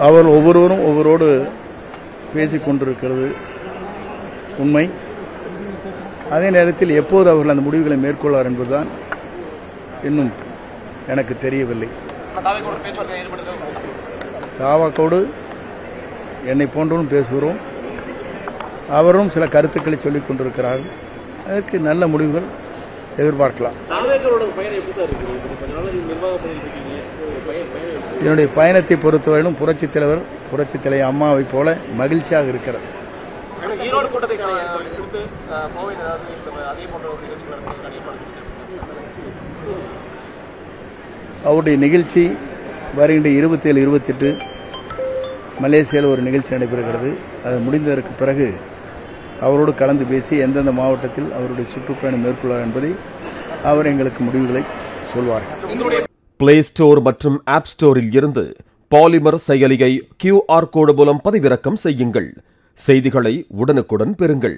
அவர் ஒவ்வொருவரும் ஒவ்வொருவரோடு பேசிக் கொண்டிருக்கிறது உண்மை. அதே நேரத்தில் எப்போது அவர்கள் அந்த முடிவுகளை மேற்கொள்வார் என்பதுதான் இன்னும் எனக்கு தெரியவில்லை. தாவாக்கோடு என்னை போன்றவரும் பேசுகிறோம். அவரும் சில கருத்துக்களை சொல்லிக் கொண்டிருக்கிறார்கள். அதற்கு நல்ல முடிவுகள் எதிர்பார்க்கலாம். என்னுடைய பயணத்தை பொறுத்தவரையிலும் புரட்சித் தலைவர் அம்மாவை போல மகிழ்ச்சியாக இருக்கிறது. அவருடைய நிகழ்ச்சி வருகின்ற 27, 28 மலேசியாவில் ஒரு நிகழ்ச்சி நடைபெறுகிறது. அது முடிந்ததற்கு பிறகு அவரோடு கலந்து பேசி எந்தெந்த மாவட்டத்தில் அவருடைய சுற்றுப்பயணம் மேற்கொள்வார் என்பதை அவர் எங்களுக்கு முடிவுகளை சொல்வார். பிளே ஸ்டோர் மற்றும் ஆப் ஸ்டோரில் இருந்து பாலிமர் செயலியை QR கோடு மூலம் பதிவிறக்கம் செய்யுங்கள். செய்திகளை உடனுக்குடன் பெறுங்கள்.